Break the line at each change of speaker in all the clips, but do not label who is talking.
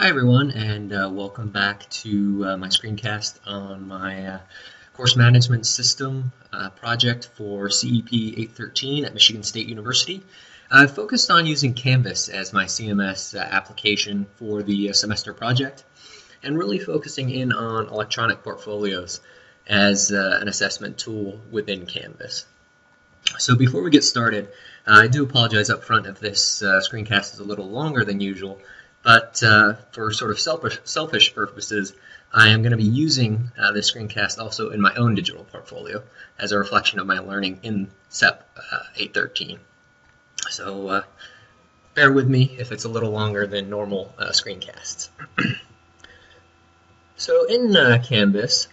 Hi everyone, and welcome back to my screencast on my course management system project for CEP813 at Michigan State University. I've focused on using Canvas as my CMS application for the semester project, and really focusing in on electronic portfolios as an assessment tool within Canvas. So before we get started, I do apologize up front if this screencast is a little longer than usual. But for sort of selfish purposes, I am going to be using this screencast also in my own digital portfolio as a reflection of my learning in CEP813. So bear with me if it's a little longer than normal screencasts. So in Canvas,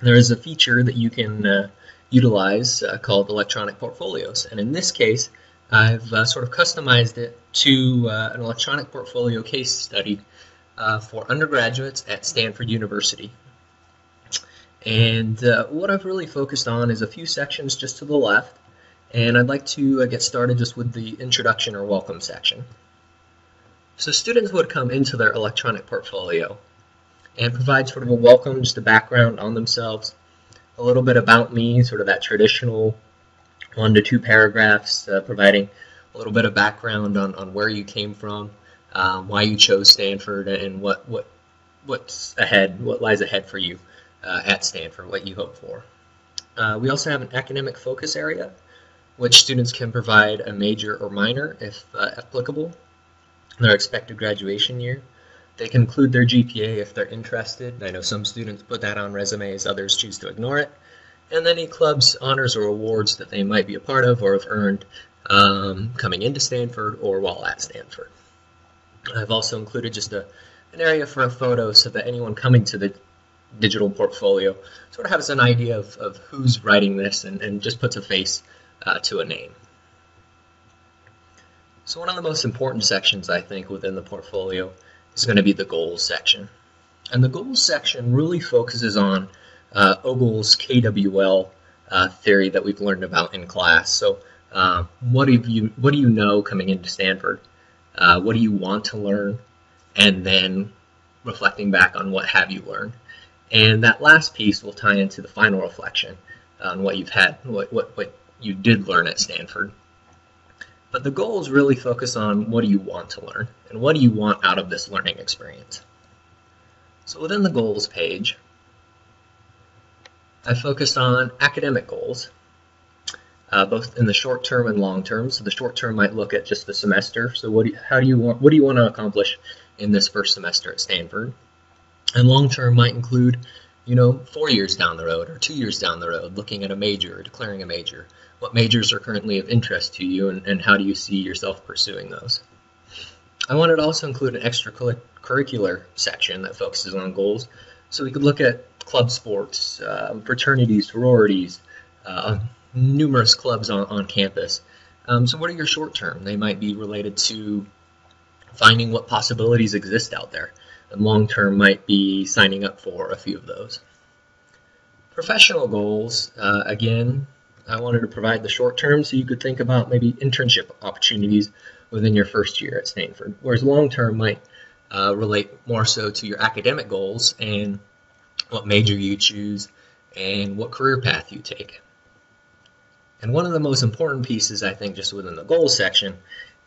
there is a feature that you can utilize called electronic portfolios. And in this case, I've sort of customized it to an electronic portfolio case study for undergraduates at Stanford University. And what I've really focused on is a few sections just to the left, and I'd like to get started just with the introduction or welcome section. So students would come into their electronic portfolio and provide sort of a welcome, just a background on themselves, a little bit about me, sort of that traditional 1 to 2 paragraphs, providing a little bit of background on where you came from, why you chose Stanford, and what's ahead, what lies ahead for you at Stanford, what you hope for. We also have an academic focus area, which students can provide a major or minor if applicable, their expected graduation year. They can include their GPA if they're interested. I know some students put that on resumes, others choose to ignore it. And any clubs, honors, or awards that they might be a part of or have earned coming into Stanford or while at Stanford. I've also included just an area for a photo so that anyone coming to the digital portfolio sort of has an idea of who's writing this and just puts a face to a name. So one of the most important sections, I think, within the portfolio is going to be the goals section. And the goals section really focuses on Ogle's KWL theory that we've learned about in class. So what do you know coming into Stanford? What do you want to learn? And then reflecting back on what have you learned. And that last piece will tie into the final reflection on what you've had, what you did learn at Stanford. But the goals really focus on what do you want to learn and what do you want out of this learning experience. So within the goals page, I focused on academic goals, both in the short term and long term. So the short term might look at just the semester. So what do you want to accomplish in this first semester at Stanford? And long term might include, 4 years down the road or 2 years down the road, looking at a major or declaring a major. What majors are currently of interest to you, and how do you see yourself pursuing those? I wanted to also include an extracurricular section that focuses on goals. So we could look at club sports, fraternities, sororities, numerous clubs on campus. So what are your short term? They might be related to finding what possibilities exist out there. And long term might be signing up for a few of those. Professional goals, again, I wanted to provide the short term so you could think about maybe internship opportunities within your first year at Stanford. Whereas long term might relate more so to your academic goals and what major you choose, and what career path you take. And one of the most important pieces, I think, just within the goals section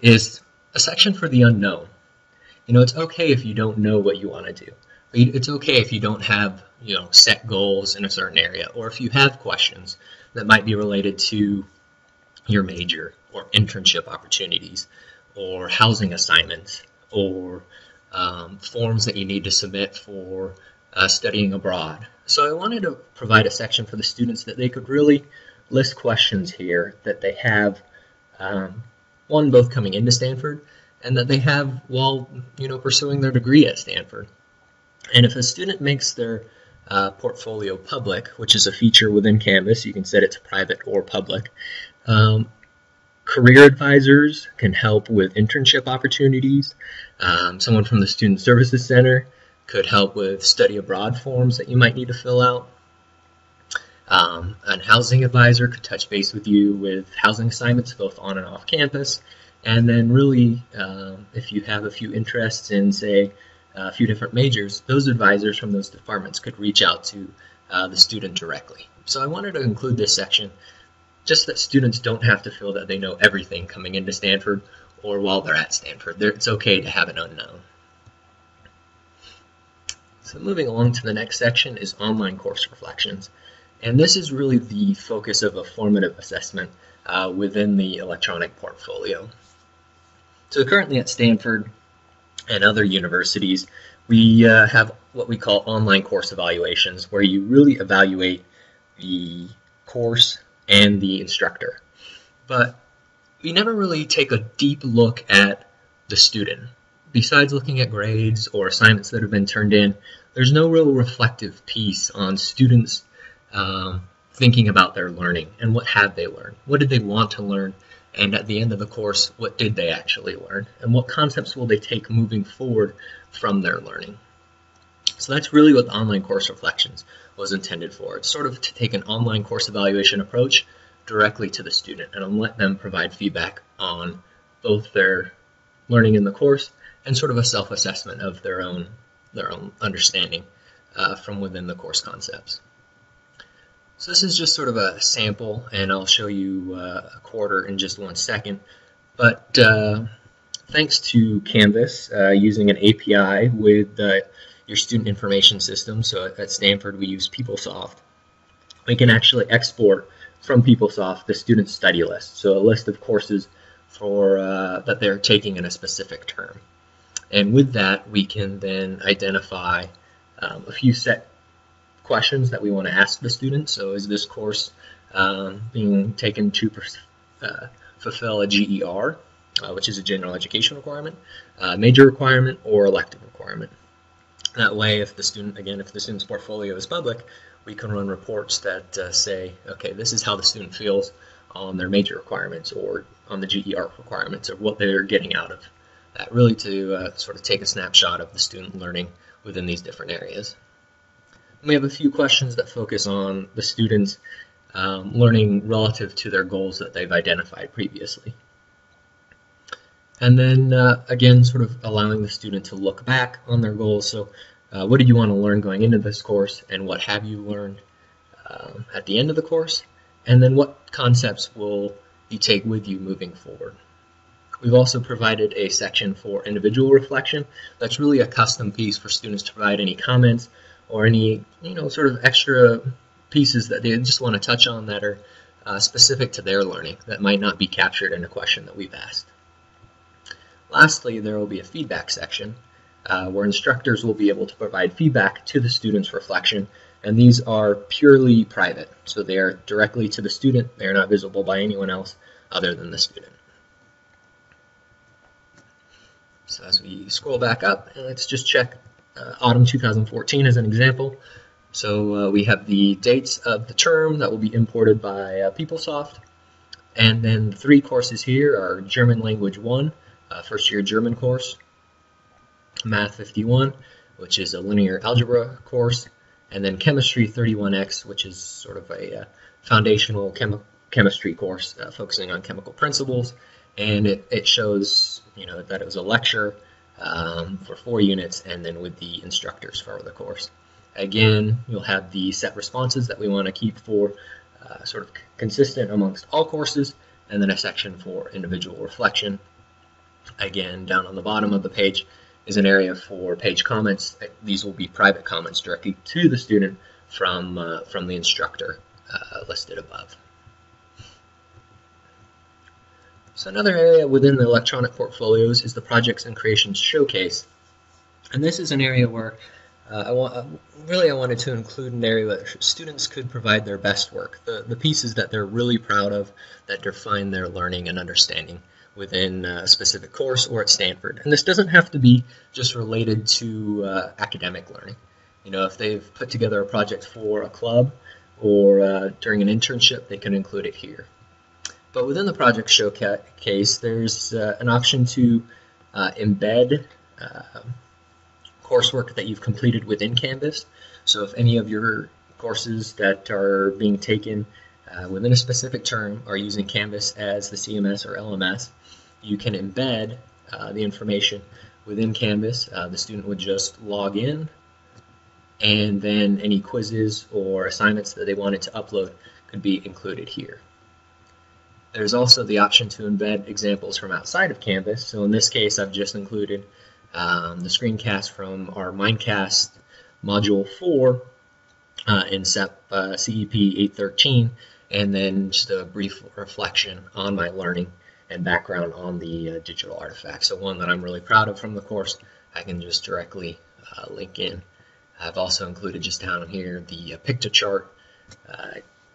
is a section for the unknown. It's okay if you don't know what you want to do. It's okay if you don't have, set goals in a certain area, or if you have questions that might be related to your major, or internship opportunities, or housing assignments, or forms that you need to submit for studying abroad. So I wanted to provide a section for the students that they could really list questions here that they have, one, both coming into Stanford, and that they have while pursuing their degree at Stanford. And if a student makes their portfolio public, which is a feature within Canvas, you can set it to private or public, career advisors can help with internship opportunities. Someone from the Student Services Center could help with study abroad forms that you might need to fill out. An housing advisor could touch base with you with housing assignments both on and off campus, And then really, if you have a few interests in, say, a few different majors, those advisors from those departments could reach out to the student directly. So I wanted to include this section just that students don't have to feel that they know everything coming into Stanford or while they're at Stanford. It's okay to have an unknown. So moving along to the next section is online course reflections. And this is really the focus of a formative assessment within the electronic portfolio. So currently at Stanford and other universities, we have what we call online course evaluations, where you really evaluate the course and the instructor. But we never really take a deep look at the student. Besides looking at grades or assignments that have been turned in, there's no real reflective piece on students thinking about their learning and what have they learned. What did they want to learn? And at the end of the course, what did they actually learn? And what concepts will they take moving forward from their learning? So that's really what the online course reflections was intended for. It's sort of to take an online course evaluation approach directly to the student and let them provide feedback on both their learning in the course and sort of a self-assessment of their own understanding from within the course concepts. So this is just sort of a sample, and I'll show you a quarter in just 1 second. But thanks to Canvas, using an API with your student information system, so at Stanford we use PeopleSoft, we can actually export from PeopleSoft the student study list, so a list of courses for that they're taking in a specific term. And with that, we can then identify a few set questions that we want to ask the student. So is this course being taken to fulfill a GER, which is a general education requirement, major requirement, or elective requirement? That way, if the student's portfolio is public, we can run reports that say, okay, this is how the student feels on their major requirements or on the GER requirements, or what they're getting out of that, really to sort of take a snapshot of the student learning within these different areas. And we have a few questions that focus on the students learning relative to their goals that they've identified previously. And then, again, sort of allowing the student to look back on their goals. So what did you want to learn going into this course, and what have you learned at the end of the course? And then what concepts will you take with you moving forward? We've also provided a section for individual reflection. That's really a custom piece for students to provide any comments or any, sort of extra pieces that they just want to touch on that are specific to their learning that might not be captured in a question that we've asked. Lastly, there will be a feedback section where instructors will be able to provide feedback to the student's reflection, and these are purely private, so they are directly to the student. They are not visible by anyone else other than the student. So as we scroll back up, let's just check autumn 2014 as an example. So we have the dates of the term that will be imported by PeopleSoft, and then the 3 courses here are German Language 1, first year German course, Math 51, which is a linear algebra course, and then Chemistry 31X, which is sort of a foundational chemistry course focusing on chemical principles, and it shows that it was a lecture for 4 units, and then with the instructors for the course. Again, you'll have the set responses that we want to keep for sort of consistent amongst all courses, and then a section for individual reflection. Again, down on the bottom of the page is an area for page comments. These will be private comments directly to the student from the instructor listed above. So another area within the electronic portfolios is the Projects and Creations Showcase. And this is an area where I wanted to include an area where students could provide their best work, the pieces that they're really proud of, that define their learning and understanding within a specific course or at Stanford. And this doesn't have to be just related to academic learning. If they've put together a project for a club or during an internship, they can include it here. But within the project showcase, there's an option to embed coursework that you've completed within Canvas. So if any of your courses that are being taken within a specific term are using Canvas as the CMS or LMS, you can embed the information within Canvas. The student would just log in, and then any quizzes or assignments that they wanted to upload could be included here. There's also the option to embed examples from outside of Canvas. So in this case, I've just included the screencast from our Mindcast Module 4 in CEP813, and then just a brief reflection on my learning and background on the digital artifacts. So one that I'm really proud of from the course, I can just directly link in. I've also included just down here the Pictochart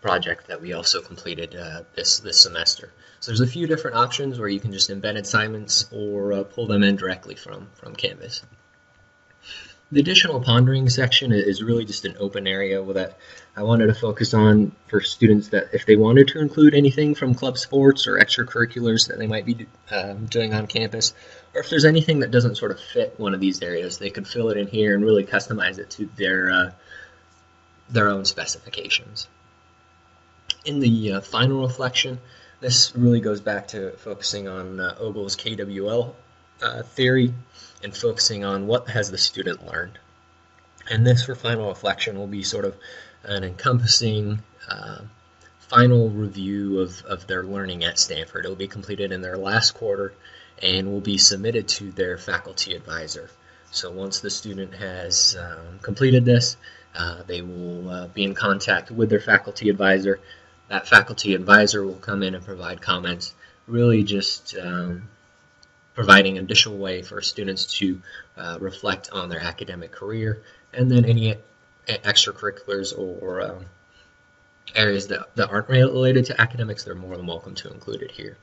project that we also completed this semester. So there's a few different options where you can just embed assignments or pull them in directly from Canvas. The additional pondering section is really just an open area that I wanted to focus on for students, that if they wanted to include anything from club sports or extracurriculars that they might be doing on campus, or if there's anything that doesn't sort of fit one of these areas, they could fill it in here and really customize it to their own specifications. In the final reflection, this really goes back to focusing on Ogle's KWL theory and focusing on what has the student learned. And this, for final reflection, will be sort of an encompassing final review of their learning at Stanford. It will be completed in their last quarter and will be submitted to their faculty advisor. So once the student has completed this, they will be in contact with their faculty advisor. That faculty advisor will come in and provide comments, really just providing an additional way for students to reflect on their academic career, and then any extracurriculars or areas that aren't related to academics, they're more than welcome to include it here.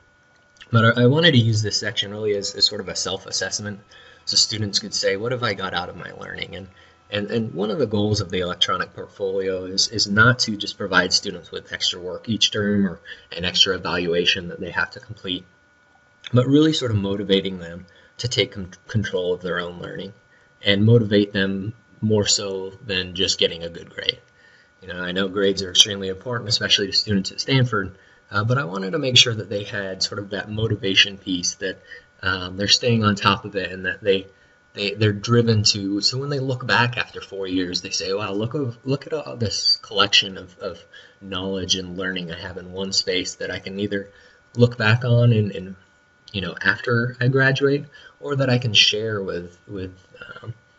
But I wanted to use this section really as sort of a self-assessment, so students could say, what have I got out of my learning? And one of the goals of the electronic portfolio is not to just provide students with extra work each term or an extra evaluation that they have to complete, but really sort of motivating them to take control of their own learning and motivate them more so than just getting a good grade. You know, I know grades are extremely important, especially to students at Stanford, but I wanted to make sure that they had sort of that motivation piece, that they're staying on top of it, and that they're driven to, so when they look back after 4 years, they say, wow, look at all this collection of knowledge and learning I have in one space that I can either look back on and you know, after I graduate, or that I can share with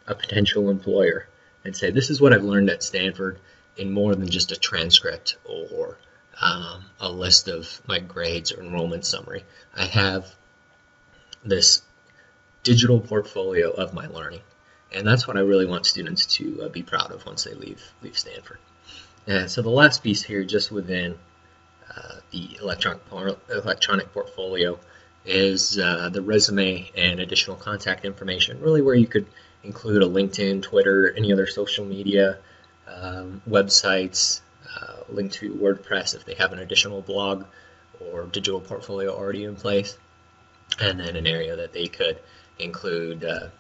a potential employer and say, this is what I've learned at Stanford in more than just a transcript or a list of my grades or enrollment summary. I have this digital portfolio of my learning, and that's what I really want students to be proud of once they leave Stanford. And so the last piece here, just within the electronic portfolio, is the resume and additional contact information, really where you could include a LinkedIn, Twitter, any other social media, websites, link to WordPress if they have an additional blog or digital portfolio already in place, and then an area that they could include a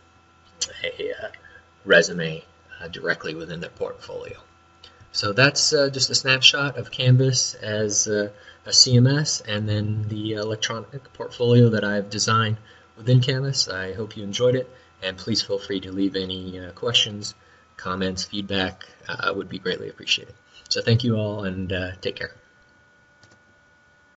resume directly within their portfolio. So that's just a snapshot of Canvas as a CMS, and then the electronic portfolio that I've designed within Canvas. I hope you enjoyed it, and please feel free to leave any questions, comments, feedback. Would be greatly appreciated. So thank you all, and take care.